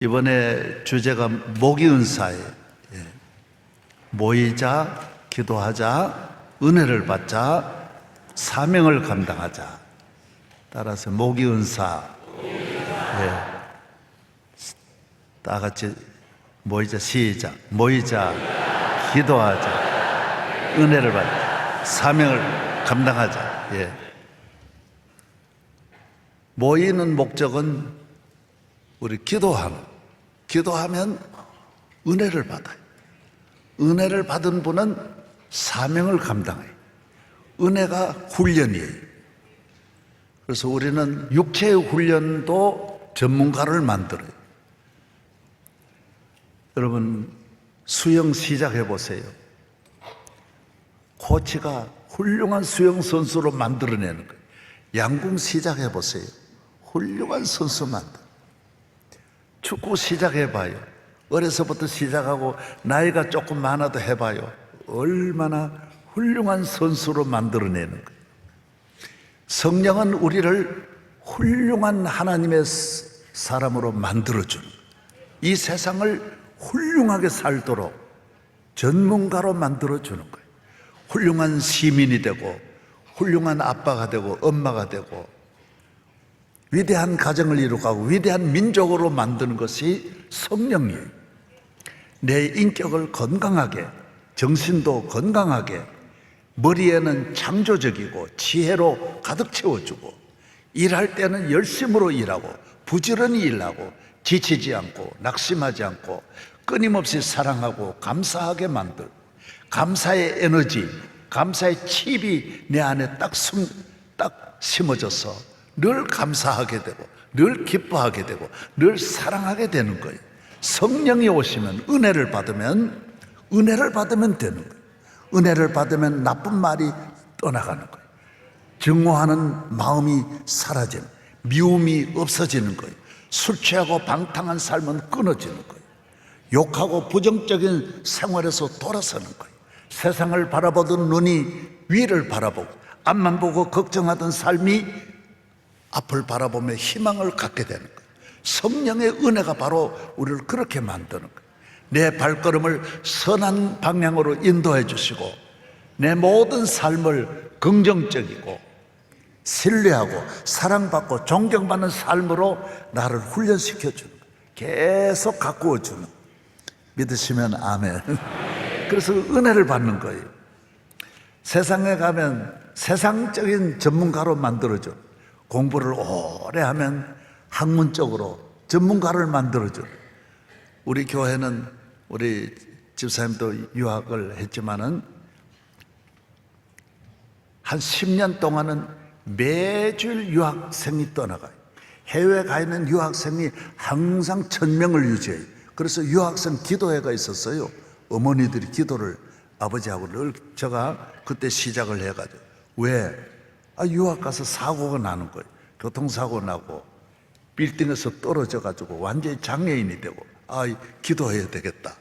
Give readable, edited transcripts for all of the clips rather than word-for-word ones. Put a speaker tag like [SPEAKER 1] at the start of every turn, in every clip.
[SPEAKER 1] 이번에 주제가 모기은사예요. 예. 모이자, 기도하자, 은혜를 받자, 사명을 감당하자. 따라서 모기은사. 예. 다 같이 모이자, 시작. 모이자, 기도하자, 은혜를 받자, 사명을 감당하자. 예. 모이는 목적은 우리 기도하면 은혜를 받아요. 은혜를 받은 분은 사명을 감당해요. 은혜가 훈련이에요. 그래서 우리는 육체의 훈련도 전문가를 만들어요. 여러분 수영 시작해 보세요. 코치가 훌륭한 수영 선수로 만들어내는 거예요. 양궁 시작해 보세요. 훌륭한 선수 만들어. 축구 시작해봐요. 어려서부터 시작하고 나이가 조금 많아도 해봐요. 얼마나 훌륭한 선수로 만들어내는 거예요. 성령은 우리를 훌륭한 하나님의 사람으로 만들어주는 거예요. 이 세상을 훌륭하게 살도록 전문가로 만들어주는 거예요. 훌륭한 시민이 되고 훌륭한 아빠가 되고 엄마가 되고 위대한 가정을 이루고 위대한 민족으로 만드는 것이 성령이에요. 내 인격을 건강하게, 정신도 건강하게, 머리에는 창조적이고 지혜로 가득 채워주고, 일할 때는 열심으로 일하고 부지런히 일하고 지치지 않고 낙심하지 않고 끊임없이 사랑하고 감사하게 만들고, 감사의 에너지, 감사의 칩이 내 안에 딱 심어져서 늘 감사하게 되고 늘 기뻐하게 되고 늘 사랑하게 되는 거예요. 성령이 오시면 은혜를 받으면 되는 거예요. 은혜를 받으면 나쁜 말이 떠나가는 거예요. 증오하는 마음이 사라지는, 미움이 없어지는 거예요. 술 취하고 방탕한 삶은 끊어지는 거예요. 욕하고 부정적인 생활에서 돌아서는 거예요. 세상을 바라보던 눈이 위를 바라보고 앞만 보고 걱정하던 삶이 앞을 바라보며 희망을 갖게 되는 거예요. 성령의 은혜가 바로 우리를 그렇게 만드는 거예요. 내 발걸음을 선한 방향으로 인도해 주시고 내 모든 삶을 긍정적이고 신뢰하고 사랑받고 존경받는 삶으로 나를 훈련시켜 주는 거예요. 계속 가꾸어 주는. 믿으시면 아멘. 그래서 은혜를 받는 거예요. 세상에 가면 세상적인 전문가로 만들어줘. 공부를 오래 하면 학문적으로 전문가를 만들어줘. 우리 교회는 우리 집사님도 유학을 했지만은 한 10년 동안은 매주 유학생이 떠나가요. 해외에 가 있는 유학생이 항상 1000명을 유지해요. 그래서 유학생 기도회가 있었어요. 어머니들이 기도를 아버지하고 늘 제가 그때 시작을 해가지고 왜? 유학 가서 사고가 나는 거예요. 교통사고 나고 빌딩에서 떨어져가지고 완전히 장애인이 되고 기도해야 되겠다.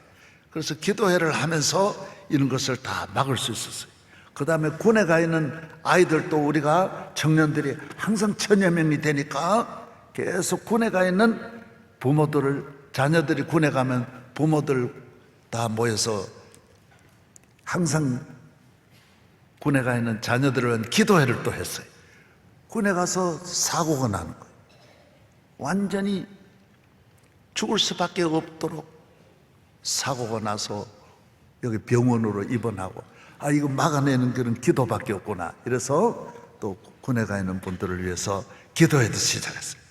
[SPEAKER 1] 그래서 기도회를 하면서 이런 것을 다 막을 수 있었어요. 그 다음에 군에 가 있는 아이들도 우리가 청년들이 항상 1000여 명이 되니까 계속 군에 가 있는 부모들을, 자녀들이 군에 가면 부모들 다 모여서 항상 군에 가 있는 자녀들을 위한 기도회를 또 했어요. 군에 가서 사고가 나는 거예요. 완전히 죽을 수밖에 없도록 사고가 나서 여기 병원으로 입원하고 이거 막아내는 그런 기도밖에 없구나. 이래서 또 군에 가 있는 분들을 위해서 기도회도 시작했어요.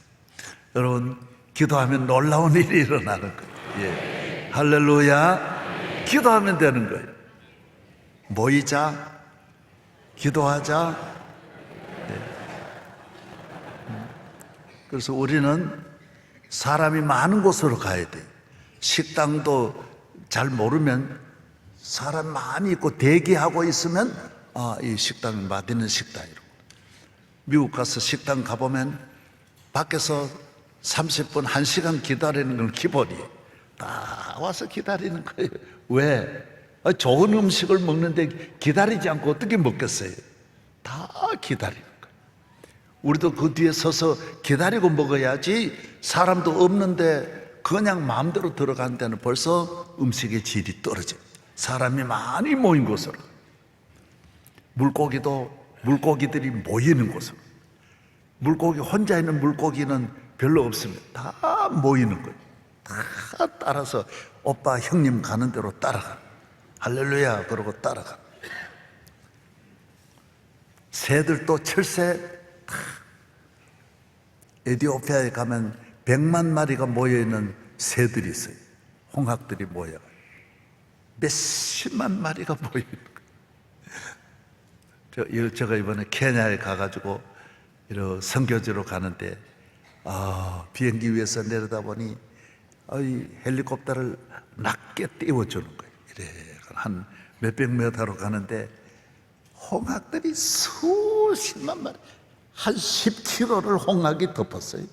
[SPEAKER 1] 여러분 기도하면 놀라운 일이 일어나는 거예요. 예. 할렐루야. 기도하면 되는 거예요. 모이자, 기도하자. 네. 그래서 우리는 사람이 많은 곳으로 가야 돼요. 식당도 잘 모르면 사람 많이 있고 대기하고 있으면 이 식당은 맛있는 식당이라고. 미국 가서 식당 가보면 밖에서 30분, 1시간 기다리는 건 기본이에요. 다 와서 기다리는 거예요. 왜? 좋은 음식을 먹는데 기다리지 않고 어떻게 먹겠어요? 다 기다리는 거예요. 우리도 그 뒤에 서서 기다리고 먹어야지. 사람도 없는데 그냥 마음대로 들어가는 데는 벌써 음식의 질이 떨어져요. 사람이 많이 모인 곳으로, 물고기들이 모이는 곳으로. 물고기 혼자 있는 물고기는 별로 없습니다. 다 모이는 거예요. 다 따라서 오빠 형님 가는 대로 따라가. 할렐루야 그러고 따라가. 새들도 철새 에티오피아에 가면 100만 마리가 모여있는 새들이 있어요. 홍학들이 모여 몇십만 마리가 모여있는 거예요. 제가 이번에 케냐에 가가지고 선교지로 가는데 비행기 위에서 내려다보니 이 헬리콥터를 낮게 띄워주는 거예요. 이래 한 몇백 미터로 가는데 홍학들이 수십만 마리, 한 10km를 홍학이 덮었어요.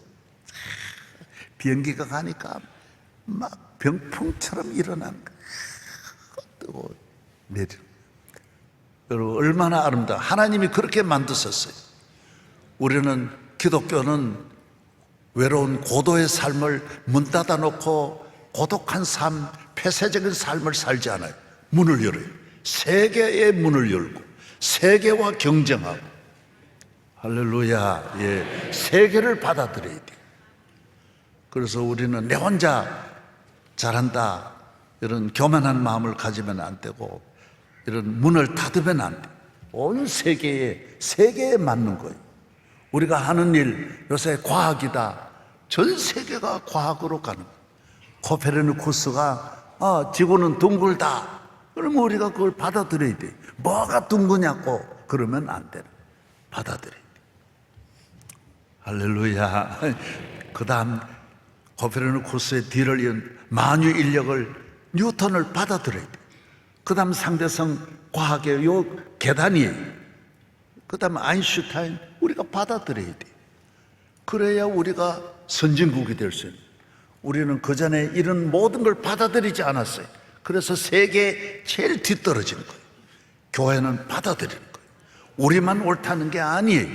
[SPEAKER 1] 비행기가 가니까 막 병풍처럼 일어난 거예요. 뜨고 내려. 여러분 얼마나 아름다워. 하나님이 그렇게 만드셨어요. 우리는 기독교는 외로운 고도의 삶을 문 닫아 놓고 고독한 삶, 폐쇄적인 삶을 살지 않아요. 문을 열어요. 세계의 문을 열고 세계와 경쟁하고. 할렐루야. 예, 세계를 받아들여야 돼요. 그래서 우리는 내 혼자 잘한다 이런 교만한 마음을 가지면 안 되고, 이런 문을 닫으면 안 돼요. 온 세계에 맞는 거예요. 우리가 하는 일, 요새 과학이다. 전 세계가 과학으로 가는 거예요. 코페르니쿠스가 지구는 둥글다. 그러면 우리가 그걸 받아들여야 돼요. 뭐가 둥그냐고 그러면 안 돼요. 받아들여야 돼요. 할렐루야. 그 다음 코페르니쿠스의 뒤를 이은 만유 인력을 뉴턴을 받아들여야 돼요. 그 다음 상대성 과학의 요 계단이에요. 그 다음 아인슈타인 우리가 받아들여야 돼요. 그래야 우리가 선진국이 될 수 있는. 우리는 그전에 이런 모든 걸 받아들이지 않았어요. 그래서 세계에 제일 뒤떨어지는 거예요. 교회는 받아들이는 거예요. 우리만 옳다는 게 아니에요.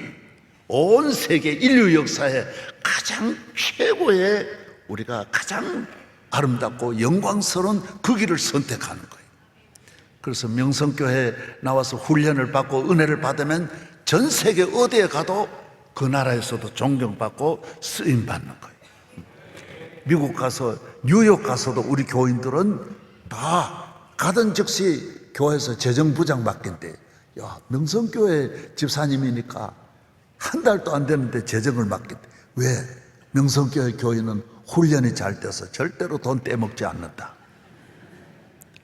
[SPEAKER 1] 온 세계 인류 역사에 가장 최고의, 우리가 가장 아름답고 영광스러운 그 길을 선택하는 거예요. 그래서 명성교회에 나와서 훈련을 받고 은혜를 받으면 전 세계 어디에 가도 그 나라에서도 존경받고 쓰임받는 거예요. 미국 가서, 뉴욕 가서도 우리 교인들은 다 가던 즉시 교회에서 재정부장 맡긴대. 야, 명성교회 집사님이니까 한 달도 안 되는데 재정을 맡긴대. 왜? 명성교회 교인은 훈련이 잘 돼서 절대로 돈 떼먹지 않는다.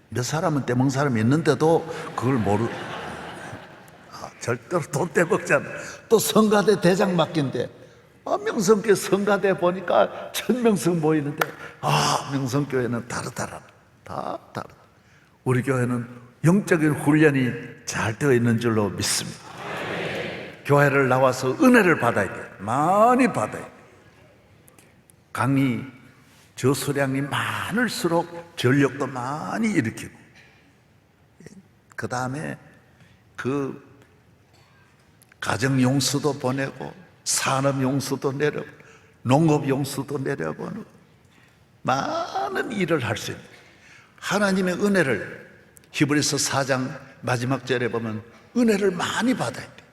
[SPEAKER 1] 몇 사람은 떼먹는 사람이 있는데도 그걸 절대로 돈 떼먹지 않는다. 또 성가대 대장 맡긴대. 명성교회 성가대 보니까 1000명씩 모이는데 명성교회는 다르더라. 다 다르다. 우리 교회는 영적인 훈련이 잘 되어 있는 줄로 믿습니다. 교회를 나와서 은혜를 받아야 돼. 많이 받아야 돼. 강의 저수량이 많을수록 전력도 많이 일으키고, 그 다음에 그 가정용수도 보내고 산업용수도 내려보고 농업용수도 내려보고 많은 일을 할 수 있는 하나님의 은혜를, 히브리서 4장 마지막 절에 보면 은혜를 많이 받아야 돼.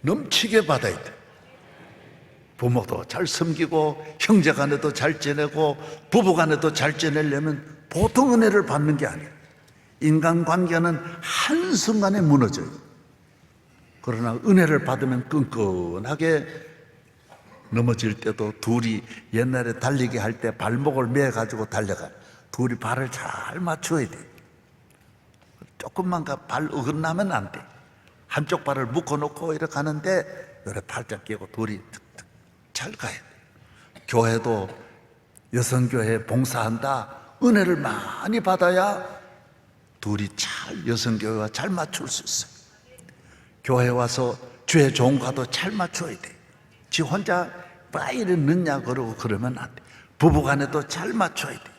[SPEAKER 1] 넘치게 받아야 돼. 부모도 잘 섬기고 형제간에도 잘 지내고 부부간에도 잘 지내려면 보통 은혜를 받는 게 아니에요. 인간관계는 한순간에 무너져요. 그러나 은혜를 받으면 끈끈하게 넘어질 때도 둘이 옛날에 달리기 할 때 발목을 매가지고 달려가. 둘이 발을 잘 맞춰야 돼. 조금만 발 어긋나면 안 돼. 한쪽 발을 묶어놓고 이렇게 가는데 이렇게 팔짱 끼고 둘이 툭툭 잘 가야 돼. 교회도 여성교회 봉사한다. 은혜를 많이 받아야 둘이 잘 여성교회와 잘 맞출 수 있어요. 교회 와서 주의 종과도 잘 맞춰야 돼. 지 혼자 뭐 이래 늦냐 그러고 그러면 안 돼. 부부간에도 잘 맞춰야 돼.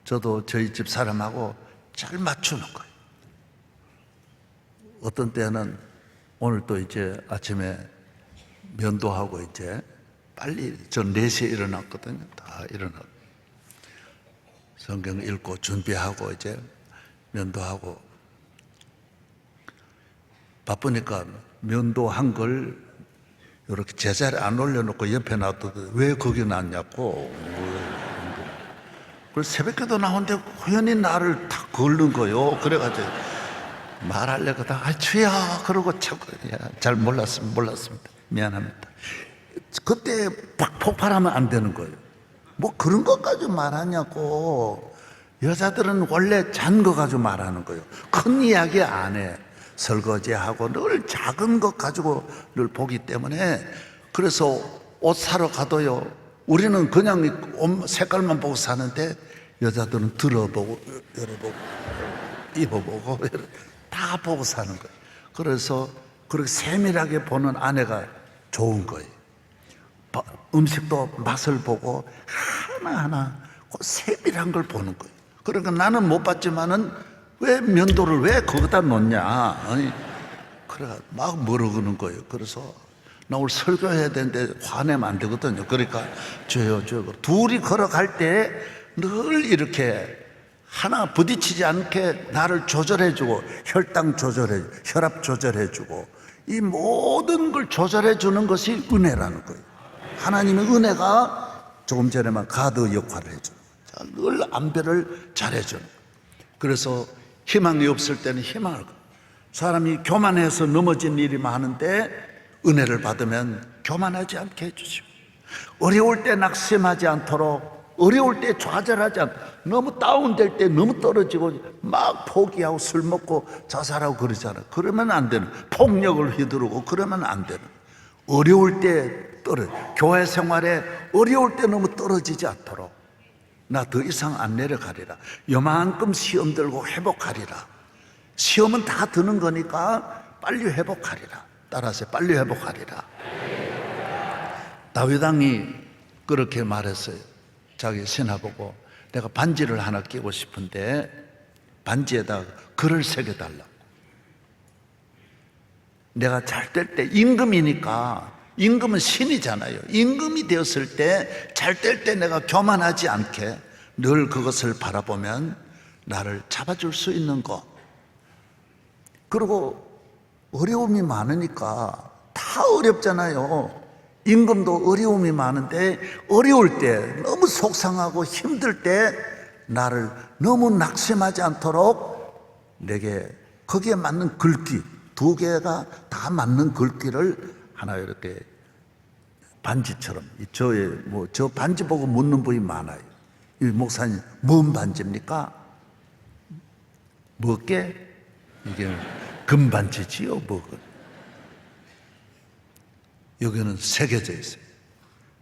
[SPEAKER 1] 저도 저희 집 사람하고 잘 맞추는 거예요. 어떤 때는 오늘 또 이제 아침에 면도하고 이제 빨리 전 4시에 일어났거든요. 다 일어나고 성경 읽고 준비하고 이제 면도하고 바쁘니까 면도한 걸 이렇게 제자리에 안 올려놓고 옆에 놔두고 왜 거기 놨냐고. 그래서 새벽에도 나오는데 우연히 나를 탁 걸는 거요. 그래가지고 말하려고 하다가 주야 그러고 자꾸 잘 몰랐습니다. 미안합니다. 그때 막 폭발하면 안 되는 거예요. 뭐 그런 것까지 말하냐고. 여자들은 원래 잔 거 가지고 말하는 거예요. 큰 이야기 안 해. 설거지하고 늘 작은 것 가지고 늘 보기 때문에. 그래서 옷 사러 가도요, 우리는 그냥 옷 색깔만 보고 사는데 여자들은 들어보고 열어보고 입어보고 다 보고 사는 거예요. 그래서 그렇게 세밀하게 보는 아내가 좋은 거예요. 음식도 맛을 보고 하나하나 그 세밀한 걸 보는 거예요. 그러니까 나는 못 봤지만은 왜 면도를 왜 거기다 놓냐. 아니, 그래 막 물어보는 거예요. 그래서 나 오늘 설교해야 되는데 화내면 안 되거든요. 그러니까 저요. 둘이 걸어갈 때 늘 이렇게 하나 부딪히지 않게 나를 조절해주고 혈당 조절해주고 혈압 조절해주고 이 모든 걸 조절해주는 것이 은혜라는 거예요. 하나님의 은혜가 조금 전에만 가드 역할을 해주는 거예요. 늘 안배를 잘해주는 거예요. 그래서 희망이 없을 때는 희망을, 사람이 교만해서 넘어진 일이 많은데 은혜를 받으면 교만하지 않게 해주시고, 어려울 때 낙심하지 않도록, 어려울 때 좌절하지 않고, 너무 다운될 때 너무 떨어지고 막 포기하고 술 먹고 자살하고 그러잖아요. 그러면 안 되는, 폭력을 휘두르고 그러면 안 되는, 어려울 때 교회 생활에 어려울 때 너무 떨어지지 않도록, 나 더 이상 안 내려가리라, 요만큼 시험 들고 회복하리라. 시험은 다 드는 거니까 빨리 회복하리라. 따라서 빨리 회복하리라. 다윗 왕이 그렇게 말했어요. 자기 신하 보고 내가 반지를 하나 끼고 싶은데 반지에다 글을 새겨달라고. 내가 잘 될 때, 임금이니까, 임금은 신이잖아요. 임금이 되었을 때, 잘 될 때 내가 교만하지 않게 늘 그것을 바라보면 나를 잡아줄 수 있는 것. 그리고 어려움이 많으니까 다 어렵잖아요. 임금도 어려움이 많은데 어려울 때, 너무 속상하고 힘들 때 나를 너무 낙심하지 않도록 내게 거기에 맞는 글귀, 2개가 다 맞는 글귀를 하나 이렇게 반지처럼, 저 반지 보고 묻는 분이 많아요. 이 목사님, 뭔 반지입니까? 뭐게? 이게 금반지지요, 뭐가. 여기는 새겨져 있어요.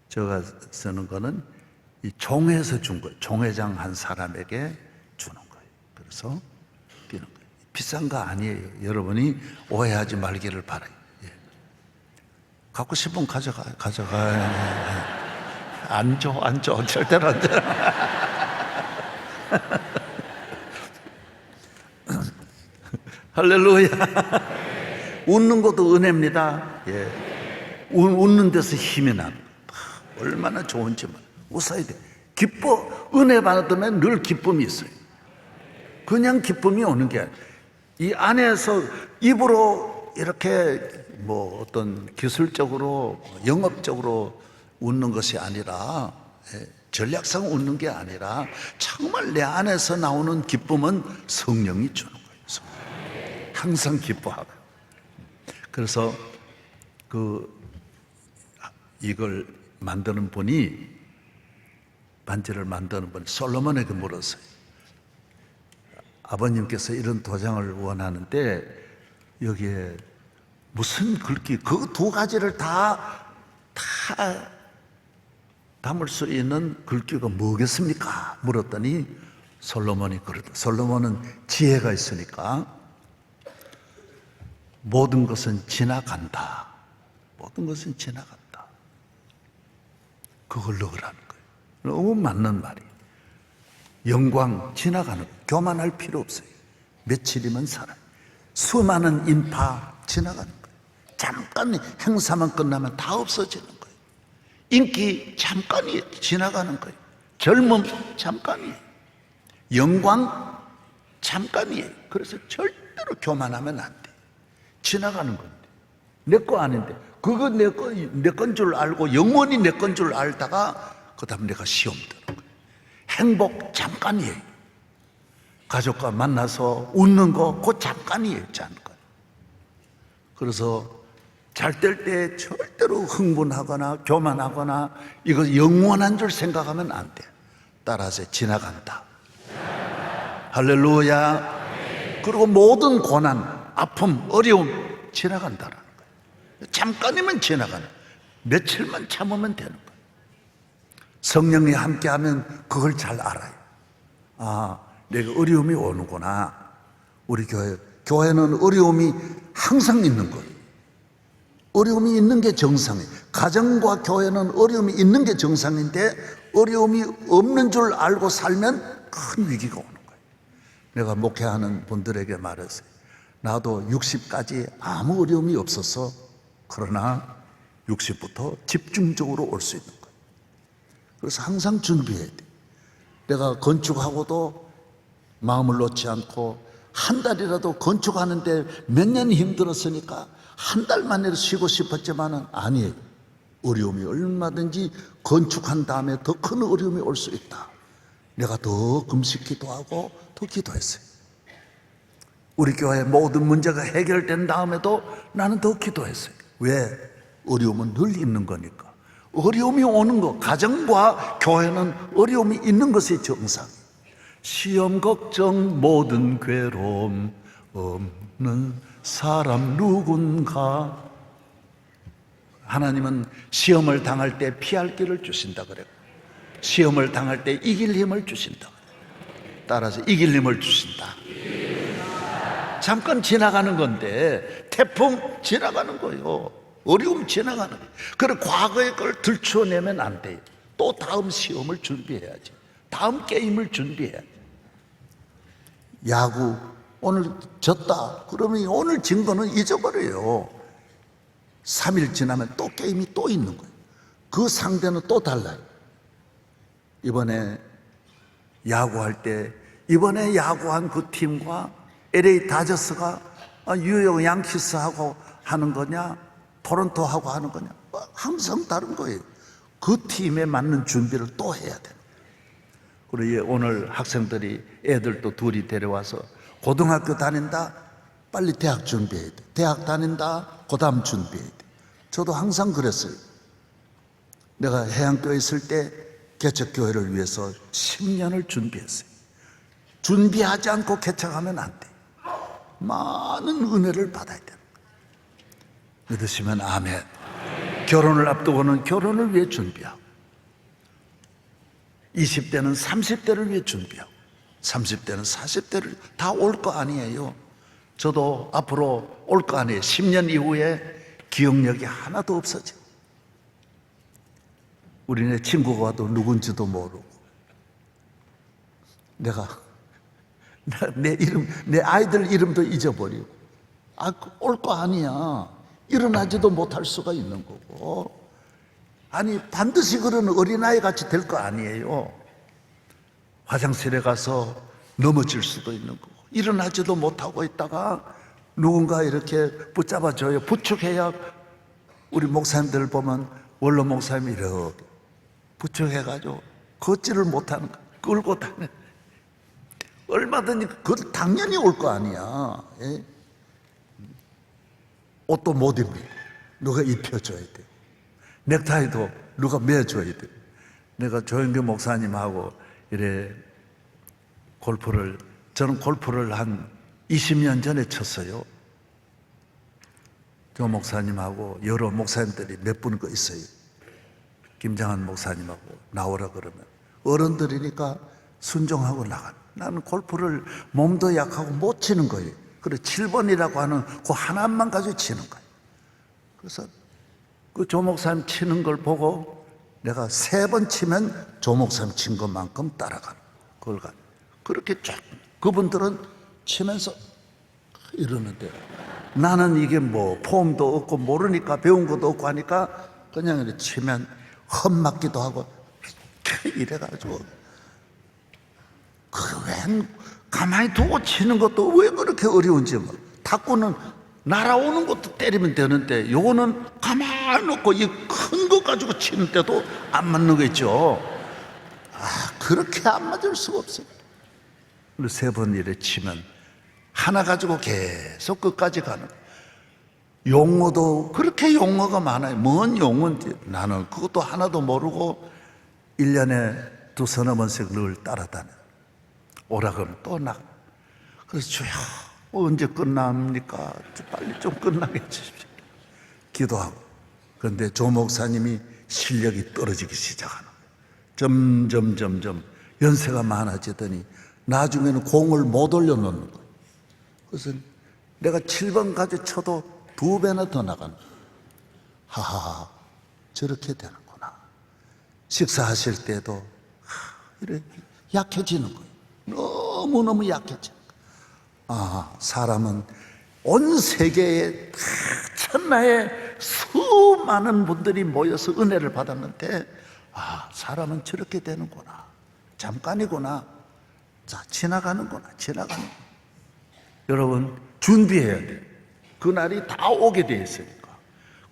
[SPEAKER 1] 제가 쓰는 거는 이 종에서 준 거예요. 종회장 한 사람에게 주는 거예요. 그래서 끼는 거예요. 비싼 거 아니에요. 여러분이 오해하지 말기를 바라요. 예. 갖고 싶으면 가져가. 안 줘. 절대로 안 줘. 할렐루야. 웃는 것도 은혜입니다. 예. 웃는 데서 힘이 나는 거예요. 얼마나 좋은지 웃어야 돼. 기뻐. 은혜 받으면 늘 기쁨이 있어요. 그냥 기쁨이 오는 게 아니라 이 안에서 입으로 이렇게 뭐 어떤 기술적으로 영업적으로 웃는 것이 아니라, 전략상 웃는 게 아니라 정말 내 안에서 나오는 기쁨은 성령이 주는 거예요. 성령. 항상 기뻐하고. 그래서 이걸 만드는 분이, 반지를 만드는 분이 솔로몬에게 물었어요. 아버님께서 이런 도장을 원하는데 여기에 무슨 글귀, 그 2가지를 다 담을 수 있는 글귀가 뭐겠습니까? 물었더니 솔로몬이 그러다. 솔로몬은 지혜가 있으니까 모든 것은 지나간다. 모든 것은 지나간다. 그걸 넣으라는 거예요. 너무 맞는 말이에요. 영광 지나가는 거예요. 교만할 필요 없어요. 며칠이면 살아요. 수많은 인파 지나가는 거예요. 잠깐 행사만 끝나면 다 없어지는 거예요. 인기 잠깐이에요. 지나가는 거예요. 젊음 잠깐이에요. 영광 잠깐이에요. 그래서 절대로 교만하면 안 돼. 지나가는 건데. 내 거 아닌데. 그거 내 건 줄 알고 영원히 내 건 줄 알다가 그 다음 내가 시험 드는 거예요. 행복 잠깐이에요. 가족과 만나서 웃는 거 그거 잠깐이에요. 잠깐. 그래서 잘 될 때 절대로 흥분하거나 교만하거나 이거 영원한 줄 생각하면 안 돼. 따라서 지나간다. 할렐루야. 그리고 모든 고난, 아픔, 어려움 지나간다라는 거예요. 잠깐이면 지나가는 거예요. 며칠만 참으면 되는 거예요. 성령이 함께하면 그걸 잘 알아요. 아, 내가 어려움이 오는구나. 우리 교회는 어려움이 항상 있는 거예요. 어려움이 있는 게 정상이에요. 가정과 교회는 어려움이 있는 게 정상인데 어려움이 없는 줄 알고 살면 큰 위기가 오는 거예요. 내가 목회하는 분들에게 말했어요. 나도 60까지 아무 어려움이 없었어. 그러나 60부터 집중적으로 올 수 있는 거예요. 그래서 항상 준비해야 돼. 내가 건축하고도 마음을 놓지 않고 한 달이라도 건축하는데 몇 년이 힘들었으니까 한 달 만에 쉬고 싶었지만은 아니에요. 어려움이 얼마든지 건축한 다음에 더 큰 어려움이 올 수 있다. 내가 더 금식 기도하고 더 기도했어요. 우리 교회 모든 문제가 해결된 다음에도 나는 더 기도했어요. 왜? 어려움은 늘 있는 거니까. 어려움이 오는 거, 가정과 교회는 어려움이 있는 것이 정상이에요. 시험 걱정 모든 괴로움 없는 사람 누군가. 하나님은 시험을 당할 때 피할 길을 주신다 그래요. 시험을 당할 때 이길 힘을 주신다 그래요. 따라서 이길 힘을 주신다. 잠깐 지나가는 건데 태풍 지나가는 거예요. 어려움 지나가는 거예요. 그래 과거의 걸 들춰내면 안 돼요. 또 다음 시험을 준비해야지. 다음 게임을 준비해야지. 야구 오늘 졌다 그러면 오늘 진 거는 잊어버려요. 3일 지나면 또 게임이 또 있는 거예요. 그 상대는 또 달라요. 이번에 야구할 때 이번에 야구한 그 팀과 LA 다저스가 뉴욕 양키스하고 하는 거냐 토론토하고 하는 거냐 항상 다른 거예요. 그 팀에 맞는 준비를 또 해야 돼요. 그리고 오늘 학생들이 애들도 둘이 데려와서 고등학교 다닌다 빨리 대학 준비해야 돼. 대학 다닌다 그 다음 준비해야 돼. 저도 항상 그랬어요. 내가 해안교회 있을 때 개척교회를 위해서 10년을 준비했어요. 준비하지 않고 개척하면 안 돼. 많은 은혜를 받아야 돼요. 믿으시면 아멘. 결혼을 앞두고는 결혼을 위해 준비하고 20대는 30대를 위해 준비하고 30대는 40대를 다 올 거 아니에요. 저도 앞으로 올 거 아니에요. 10년 이후에 기억력이 하나도 없어져. 우리네 친구가 와도 누군지도 모르고 내가 내 이름, 내 아이들 이름도 잊어버리고 올 거 아니야. 일어나지도 못할 수가 있는 거고 아니 반드시 그런 어린아이 같이 될 거 아니에요. 화장실에 가서 넘어질 수도 있는 거고 일어나지도 못하고 있다가 누군가 이렇게 붙잡아줘요. 부축해야 우리 목사님들 보면 원로 목사님이 이렇게 부축해가지고 걷지를 못하는 거 끌고 다니는 얼마든지 그 당연히 올 거 아니야. 예? 옷도 못 입니 누가 입혀줘야 돼. 넥타이도 누가 매줘야 돼. 내가 조영규 목사님하고 이래 저는 골프를 한 20년 전에 쳤어요. 조 목사님하고 여러 목사님들이 몇 분 거 있어요. 김장한 목사님하고 나오라 그러면 어른들이니까 순종하고 나가. 나는 골프를 몸도 약하고 못 치는 거예요. 그래 7번이라고 하는 그 하나만 가지고 치는 거예요. 그래서 그 조 목사님 치는 걸 보고 내가 3번 치면 조 목사님 친 것만큼 따라가는 그걸 가. 그렇게 쫙 그분들은 치면서 이러는데 나는 이게 뭐 폼도 없고 모르니까 배운 것도 없고 하니까 그냥 이렇게 치면 험맞기도 하고 이래가지고 웬 가만히 두고 치는 것도 왜 그렇게 어려운지 뭐. 탁구는 날아오는 것도 때리면 되는데 요거는 가만히 놓고 이 큰 거 가지고 치는데도 안 맞는 거 있죠. 그렇게 안 맞을 수가 없어요. 세 번 이래 치면 하나 가지고 계속 끝까지 가는. 용어도 그렇게 용어가 많아요. 뭔 용어인지 나는 그것도 하나도 모르고 1년에 두서너 번씩 늘 따라다녀. 오라 그러면 또 나가. 그래서 주여 언제 끝납니까? 빨리 좀 끝나게 해주십시오. 기도하고. 그런데 조 목사님이 실력이 떨어지기 시작하는 거예요. 점점 연세가 많아지더니 나중에는 공을 못 올려놓는 거예요. 그래서 내가 7번 가지고 쳐도 2배나 더 나가는 거예요. 하하, 저렇게 되는구나. 식사하실 때도 이래 약해지는 거예요. 너무너무 약해져. 사람은 온 세계에 천하에 수많은 분들이 모여서 은혜를 받았는데 사람은 저렇게 되는구나. 잠깐이구나. 자, 지나가는구나. 여러분 준비해야 돼요. 그날이 다 오게 돼 있으니까.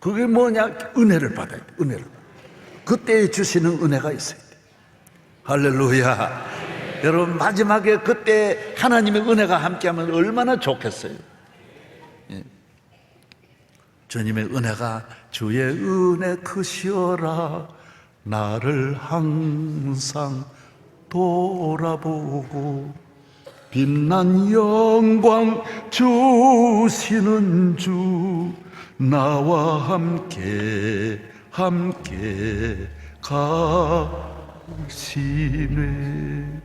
[SPEAKER 1] 그게 뭐냐? 은혜를 받아야 돼. 은혜를. 그때 주시는 은혜가 있어야 돼. 할렐루야. 여러분 마지막에 그때 하나님의 은혜가 함께하면 얼마나 좋겠어요. 주님의 은혜가 주의 은혜 크시어라 나를 항상 돌아보고 빛난 영광 주시는 주 나와 함께 가시네.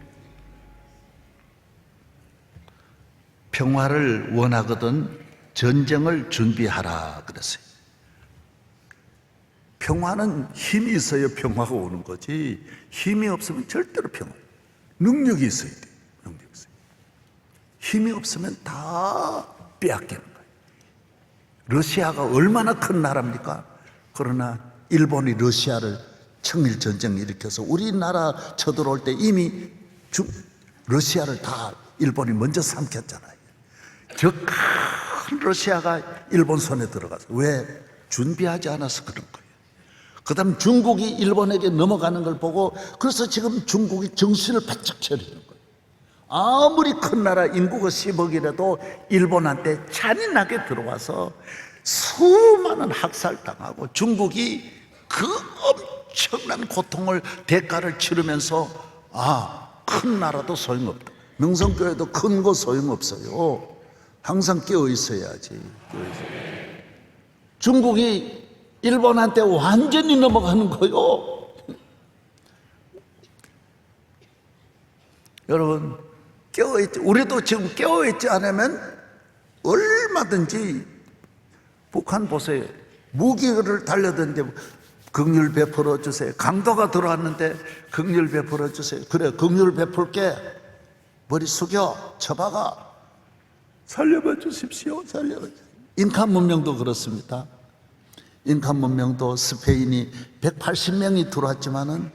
[SPEAKER 1] 평화를 원하거든 전쟁을 준비하라 그랬어요. 평화는 힘이 있어야 평화가 오는 거지 힘이 없으면 절대로 평화. 능력이 있어야 돼요. 능력이 있어요. 힘이 없으면 다 빼앗기는 거예요. 러시아가 얼마나 큰 나라입니까? 그러나 일본이 러시아를 청일전쟁을 일으켜서 우리나라 쳐들어올 때 이미 러시아를 다 일본이 먼저 삼켰잖아요. 저 큰 러시아가 일본 손에 들어가서 왜? 준비하지 않아서 그런 거예요. 그 다음 중국이 일본에게 넘어가는 걸 보고 그래서 지금 중국이 정신을 바짝 차리는 거예요. 아무리 큰 나라 인구가 10억이라도 일본한테 잔인하게 들어와서 수많은 학살당하고 중국이 그 엄청난 고통을 대가를 치르면서 큰 나라도 소용없다. 명성교회도 큰 거 소용없어요. 항상 깨어 있어야지. 중국이 일본한테 완전히 넘어가는 거요. 여러분 깨어있지. 우리도 지금 깨어있지 않으면 얼마든지 북한 보세요. 무기를 달려드는데 긍휼 베풀어 주세요. 강도가 들어왔는데 긍휼 베풀어 주세요. 그래 긍휼 베풀게. 머리 숙여 쳐박아. 살려봐 주십시오. 살려봐 주십시오. 인카 문명도 그렇습니다. 인카 문명도 스페인이 180명이 들어왔지만은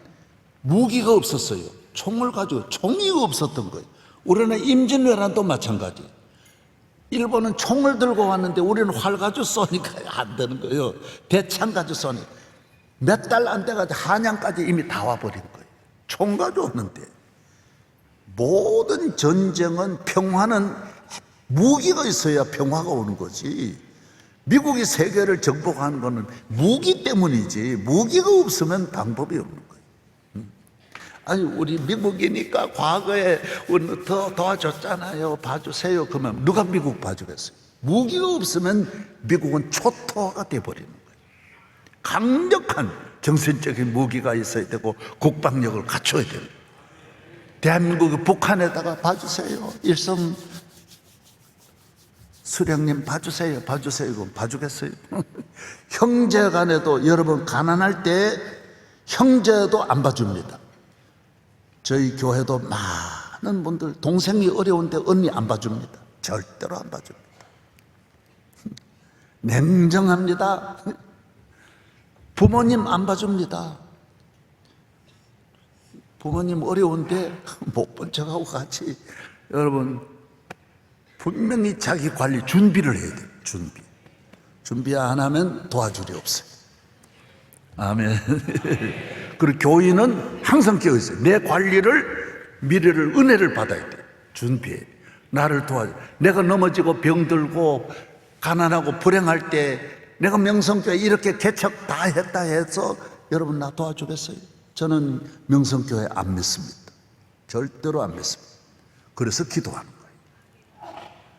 [SPEAKER 1] 무기가 없었어요. 총을 가지고 총이 없었던 거예요. 우리는 임진왜란도 마찬가지. 일본은 총을 들고 왔는데 우리는 활 가지고 쏘니까 안 되는 거예요. 대창 가지고 쏘니까 몇 달 안 돼가지고 한양까지 이미 다 와버린 거예요. 총 가지고 오는데. 모든 전쟁은 평화는 무기가 있어야 평화가 오는 거지. 미국이 세계를 정복하는 거는 무기 때문이지 무기가 없으면 방법이 없는 거예요. 아니 우리 미국이니까 과거에 더 도와줬잖아요. 봐주세요. 그러면 누가 미국 봐주겠어요? 무기가 없으면 미국은 초토화가 돼버리는 거예요. 강력한 정신적인 무기가 있어야 되고 국방력을 갖춰야 돼요. 대한민국이 북한에다가 봐주세요. 일성 수령님 봐주세요. 그럼 봐주겠어요? 형제 간에도 여러분 가난할 때 형제도 안 봐줍니다. 저희 교회도 많은 분들 동생이 어려운데 언니 안 봐줍니다. 절대로 안 봐줍니다. 냉정합니다. 부모님 안 봐줍니다. 부모님 어려운데 못 본 척하고 같이, 여러분 분명히 자기 관리 준비를 해야 돼요. 준비 안 하면 도와줄이 없어요. 아멘. 그리고 교인은 항상 깨어 있어요. 내 관리를, 미래를, 은혜를 받아야 돼. 준비해. 나를 도와줘. 내가 넘어지고 병들고 가난하고 불행할 때 내가 명성교회 이렇게 개척 다 했다 해서 여러분 나 도와주겠어요? 저는 명성교회 안 믿습니다. 절대로 안 믿습니다. 그래서 기도하는 거예요.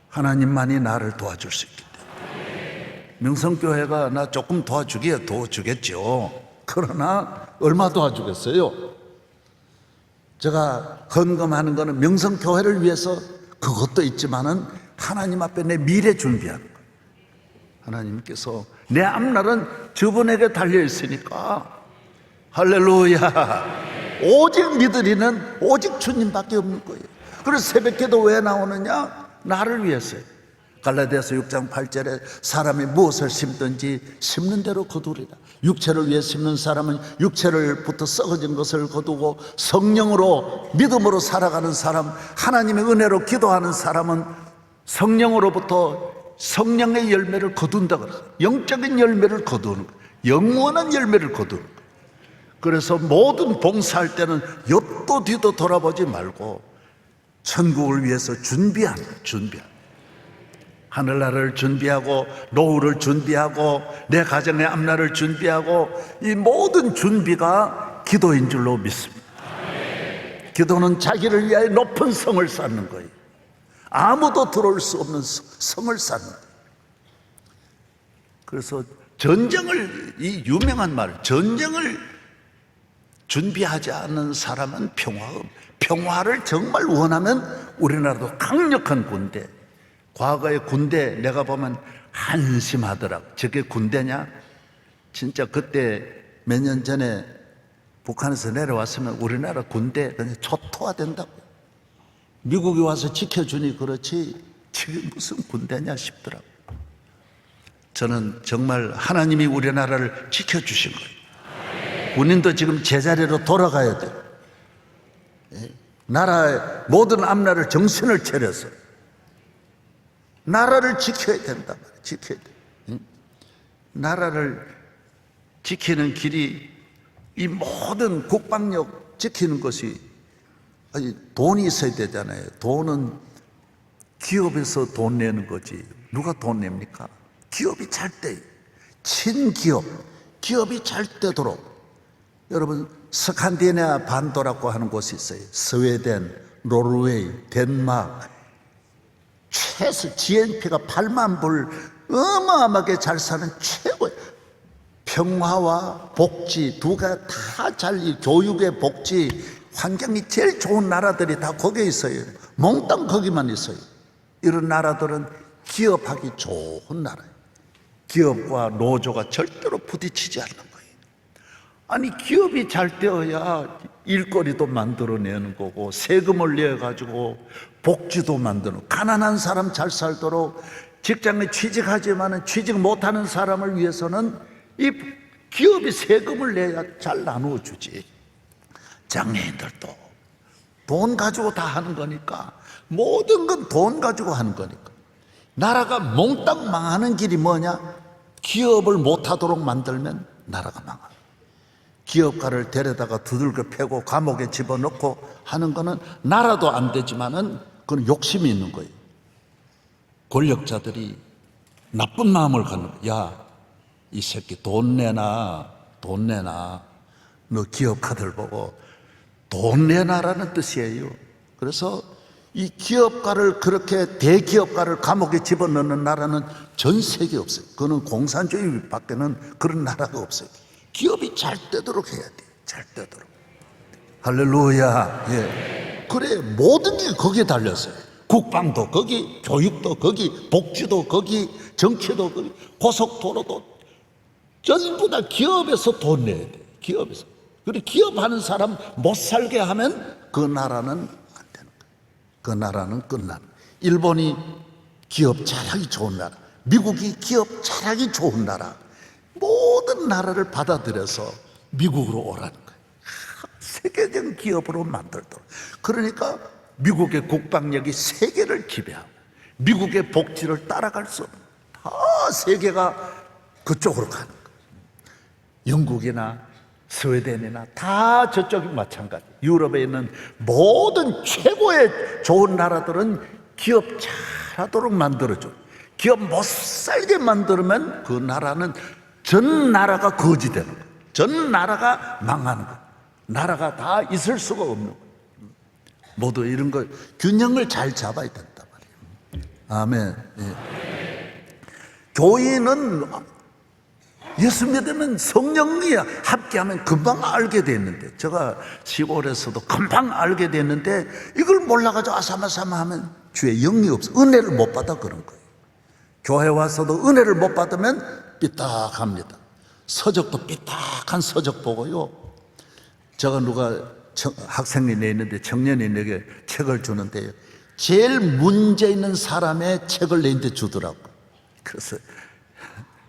[SPEAKER 1] 하나님만이 나를 도와줄 수 있기 때문에. 명성교회가 나 조금 도와주기에 도와주겠죠. 그러나 얼마 도와주겠어요? 제가 헌금하는 거는 명성교회를 위해서 그것도 있지만은 하나님 앞에 내 미래 준비하는 거예요. 하나님께서 내 앞날은 저분에게 달려 있으니까, 할렐루야, 오직 믿으리는 오직 주님밖에 없는 거예요. 그래서 새벽기도 왜 나오느냐? 나를 위해서요. 갈라디아서 6장 8절에 사람이 무엇을 심든지 심는 대로 거두리라. 육체를 위해 심는 사람은 육체를부터 썩어진 것을 거두고, 성령으로 믿음으로 살아가는 사람, 하나님의 은혜로 기도하는 사람은 성령으로부터 성령의 열매를 거둔다 그랬어요. 영적인 열매를 거두는 거예요. 영원한 열매를 거두는 거예요. 그래서 모든 봉사할 때는 옆도 뒤도 돌아보지 말고 천국을 위해서 준비하는 거예요. 준비하는 거예요. 하늘나라를 준비하고, 노후를 준비하고, 내 가정의 앞날을 준비하고, 이 모든 준비가 기도인 줄로 믿습니다. 기도는 자기를 위하여 높은 성을 쌓는 거예요. 아무도 들어올 수 없는 성을 쌓는 거예요. 그래서 전쟁을, 이 유명한 말, 전쟁을 준비하지 않는 사람은 평화를 정말 원하면 우리나라도 강력한 군대, 과거의 군대 내가 보면 한심하더라고. 저게 군대냐? 진짜 그때 몇 년 전에 북한에서 내려왔으면 우리나라 군대 그냥 초토화된다고. 미국이 와서 지켜주니 그렇지 지금 무슨 군대냐 싶더라고. 저는 정말 하나님이 우리나라를 지켜주신 거예요. 군인도 지금 제자리로 돌아가야 돼요. 나라의 모든 앞날을 정신을 차려서 나라를 지켜야 된단 말이에요. 지켜야 돼. 나라를 지키는 길이, 이 모든 국방력 지키는 것이, 아니, 돈이 있어야 되잖아요. 돈은 기업에서 돈 내는 거지. 누가 돈 냅니까? 기업이 잘 때, 친기업, 기업이 잘 되도록. 여러분, 스칸디네아 반도라고 하는 곳이 있어요. 스웨덴, 노르웨이, 덴마크. 최소 GNP가 8만 불, 어마어마하게 잘 사는 최고의 평화와 복지 두 개가 다 잘, 교육의 복지, 환경이 제일 좋은 나라들이 다 거기에 있어요. 몽땅 거기만 있어요. 이런 나라들은 기업하기 좋은 나라예요. 기업과 노조가 절대로 부딪히지 않는 거예요. 아니, 기업이 잘 되어야 일거리도 만들어내는 거고, 세금을 내가지고 복지도 만드는, 가난한 사람 잘 살도록, 직장에 취직하지만 취직 못하는 사람을 위해서는 이 기업이 세금을 내야 잘 나누어 주지. 장애인들도 돈 가지고 다 하는 거니까, 모든 건 돈 가지고 하는 거니까. 나라가 몽땅 망하는 길이 뭐냐? 기업을 못하도록 만들면 나라가 망합니다. 기업가를 데려다가 두들겨 패고 감옥에 집어넣고 하는 거는 나라도 안 되지만은 그건 욕심이 있는 거예요. 권력자들이 나쁜 마음을 갖는 거예요. 야, 이 새끼 돈 내놔. 너 기업가들 보고 돈 내놔라는 뜻이에요. 그래서 이 기업가를, 그렇게 대기업가를 감옥에 집어넣는 나라는 전 세계에 없어요. 그거는 공산주의 밖에는 그런 나라가 없어요. 기업이 잘 되도록 해야 돼요. 잘 되도록. 할렐루야. 예. 그래, 모든 게 거기에 달렸어요. 국방도 거기, 교육도 거기, 복지도 거기, 정치도 거기, 고속도로도 전부 다 기업에서 돈 내야 돼. 기업에서. 그리고 기업하는 사람 못 살게 하면 그 나라는 안 되는 거예요. 그 나라는 끝나는 거예요. 일본이 기업 잘하기 좋은 나라, 미국이 기업 잘하기 좋은 나라, 모든 나라를 받아들여서 미국으로 오라는 거예요. 세계적 기업으로 만들도록. 그러니까 미국의 국방력이 세계를 지배하고 미국의 복지를 따라갈 수 없는 다 세계가 그쪽으로 가는 거예요. 영국이나 스웨덴이나 다 저쪽이 마찬가지. 유럽에 있는 모든 최고의 좋은 나라들은 기업 잘하도록 만들어줘. 기업 못 살게 만들면 그 나라는 전 나라가 거지되는 거예요. 전 나라가 망하는 거예요. 나라가 다 있을 수가 없는 거예요. 모두 이런 걸 균형을 잘 잡아야 된단 말이에요. 아멘. 예. 교인은 예수 믿으면 성령이 함께하면 금방 알게 됐는데, 제가 시골에서도 금방 알게 됐는데 이걸 몰라가지고 아사마사마 하면 주의 영이 없어. 은혜를 못 받아 그런 거예요. 교회 와서도 은혜를 못 받으면 삐딱합니다. 서적도 삐딱한 서적 보고요. 제가 누가 학생이 내는데 청년이 내게 책을 주는데요, 제일 문제 있는 사람의 책을 내는데 주더라고. 그래서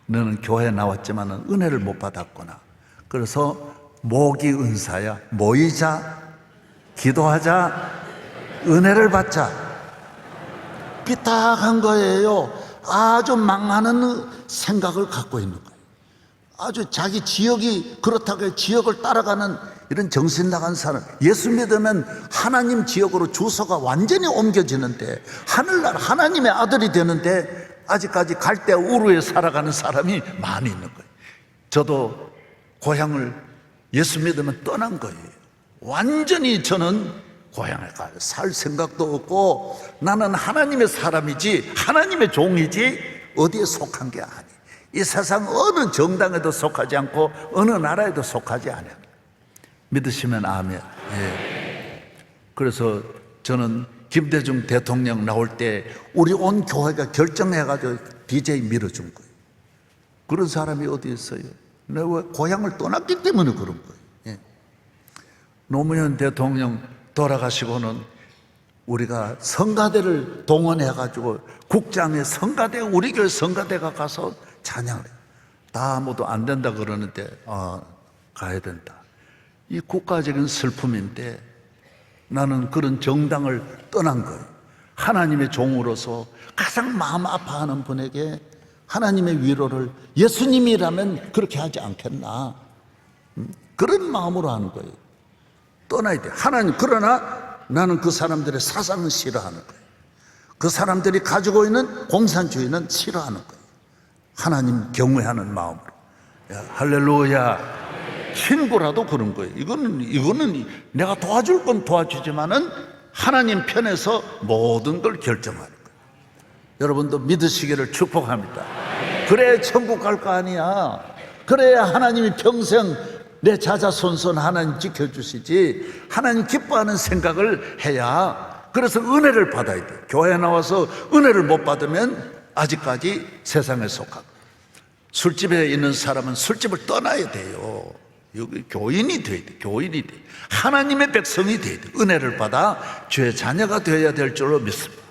[SPEAKER 1] 너는 교회 나왔지만 은혜를 못 받았구나. 그래서 모기 은사야. 모이자, 기도하자, 은혜를 받자. 삐딱한 거예요. 아주 망하는 생각을 갖고 있는 거예요. 아주 자기 지역이 그렇다고 지역을 따라가는 이런 정신 나간 사람. 예수 믿으면 하나님 지역으로 주소가 완전히 옮겨지는데, 하늘나라 하나님의 아들이 되는데 아직까지 갈대 우루에 살아가는 사람이 많이 있는 거예요. 저도 고향을 예수 믿으면 떠난 거예요. 완전히 저는 고향에 가서 살 생각도 없고, 나는 하나님의 사람이지 하나님의 종이지 어디에 속한 게 아니에요. 이 세상 어느 정당에도 속하지 않고 어느 나라에도 속하지 않아요. 믿으시면 아멘. 예. 그래서 저는 김대중 대통령 나올 때 우리 온 교회가 결정해가지고 DJ 밀어준 거예요. 그런 사람이 어디 있어요? 내가 왜 고향을 떠났기 때문에 그런 거예요. 예. 노무현 대통령 돌아가시고는 우리가 성가대를 동원해가지고 국장의 성가대, 우리 교회 성가대가 가서 찬양을 해요. 다 아무도 안 된다 그러는데 가야 된다. 이 국가적인 슬픔인데 나는 그런 정당을 떠난 거예요. 하나님의 종으로서 가장 마음 아파하는 분에게 하나님의 위로를, 예수님이라면 그렇게 하지 않겠나, 그런 마음으로 하는 거예요. 떠나야 돼. 하나님. 그러나 나는 그 사람들의 사상은 싫어하는 거예요. 그 사람들이 가지고 있는 공산주의는 싫어하는 거예요. 하나님 경외하는 마음으로. 야, 할렐루야. 친구라도 그런 거예요. 이거는 내가 도와줄 건 도와주지만은 하나님 편에서 모든 걸 결정하는 거예요. 여러분도 믿으시기를 축복합니다. 그래야 천국 갈 거 아니야. 그래야 하나님이 평생 내 자자손손 하나님 지켜주시지, 하나님 기뻐하는 생각을 해야. 그래서 은혜를 받아야 돼. 교회 나와서 은혜를 못 받으면 아직까지 세상에 속하고, 술집에 있는 사람은 술집을 떠나야 돼요. 여기 교인이 돼야 돼. 교인이 돼. 하나님의 백성이 돼야 돼. 은혜를 받아 주의 자녀가 되어야 될 줄로 믿습니다.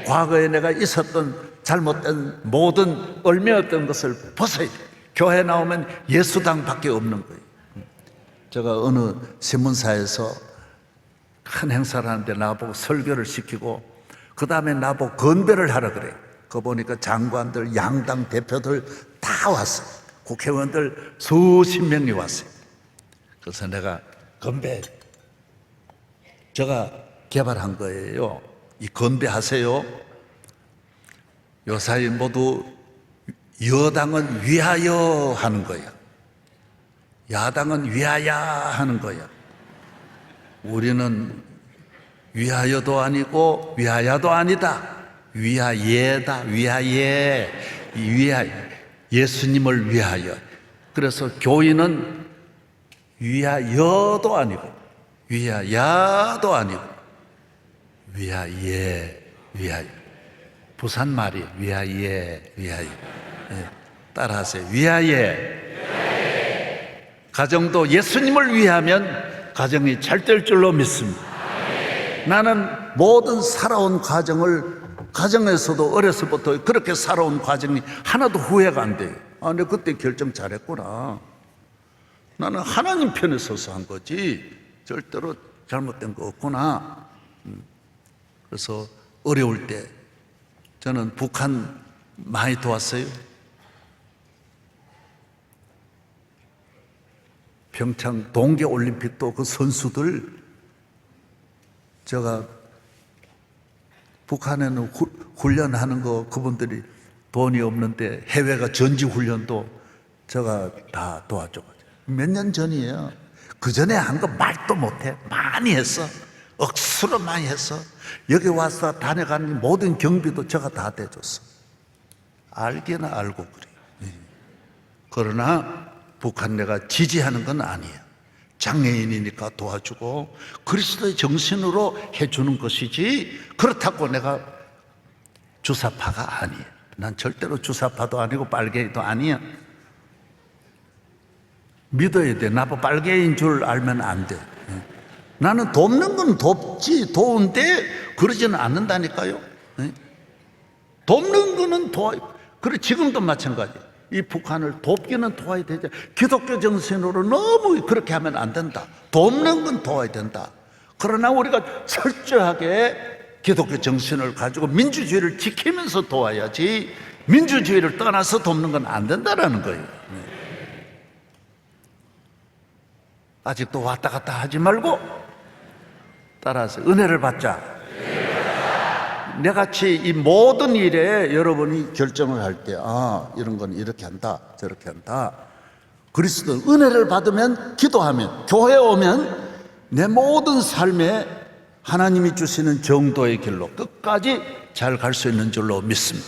[SPEAKER 1] 과거에 내가 있었던 잘못된 모든 얽매였던 것을 벗어야 돼. 교회 나오면 예수당밖에 없는 거예요. 제가 어느 신문사에서 큰 행사를 하는데 나보고 설교를 시키고 그 다음에 나보고 건배를 하라 그래. 그거 보니까 장관들, 양당 대표들 다 왔어요. 국회의원들 수십 명이 왔어요. 그래서 내가 건배, 제가 개발한 거예요. 이 건배하세요. 요사이 모두 여당은 위하여 하는 거야. 야당은 위하야 하는 거야. 우리는 위하여도 아니고 위하야도 아니다. 위하예다. 위하예. 위하여. 예수님을 위하여. 그래서 교인은 위하여도 아니고 위하야도 아니고 위하예. 위하여. 부산 말이 위하예. 위하여. 네, 따라하세요. 위하예. 가정도 예수님을 위하면 가정이 잘 될 줄로 믿습니다. 나는 모든 살아온 가정에서도 어려서부터 그렇게 살아온 과정이 하나도 후회가 안 돼요. 내가 그때 결정 잘했구나. 나는 하나님 편에 서서 한 거지 절대로 잘못된 거 없구나. 그래서 어려울 때 저는 북한 많이 도왔어요. 평창 동계올림픽도 그 선수들, 제가 북한에는 훈련하는 거 그분들이 돈이 없는데 해외가 전지훈련도 제가 다 도와줘가지고 몇 년 전이에요. 그 전에 한 거 말도 못해. 많이 했어. 억수로 많이 했어. 여기 와서 다녀가는 모든 경비도 제가 다 대줬어. 알기는 알고 그래요. 그러나 북한 내가 지지하는 건 아니에요. 장애인이니까 도와주고 그리스도의 정신으로 해주는 것이지 그렇다고 내가 주사파가 아니에요. 난 절대로 주사파도 아니고 빨갱이도 아니야. 믿어야 돼. 나도 빨갱이인 줄 알면 안 돼. 나는 돕는 건 돕지, 도운데 그러지는 않는다니까요. 돕는 거는 도와요. 그래, 지금도 마찬가지. 이 북한을 돕기는 도와야 되죠. 기독교 정신으로 너무 그렇게 하면 안 된다. 돕는 건 도와야 된다. 그러나 우리가 철저하게 기독교 정신을 가지고 민주주의를 지키면서 도와야지, 민주주의를 떠나서 돕는 건 안 된다라는 거예요. 아직도 왔다 갔다 하지 말고 따라서 은혜를 받자. 내같이 이 모든 일에 여러분이 결정을 할 때, 이런 건 이렇게 한다, 저렇게 한다. 그리스도 은혜를 받으면, 기도하면, 교회에 오면 내 모든 삶에 하나님이 주시는 정도의 길로 끝까지 잘 갈 수 있는 줄로 믿습니다.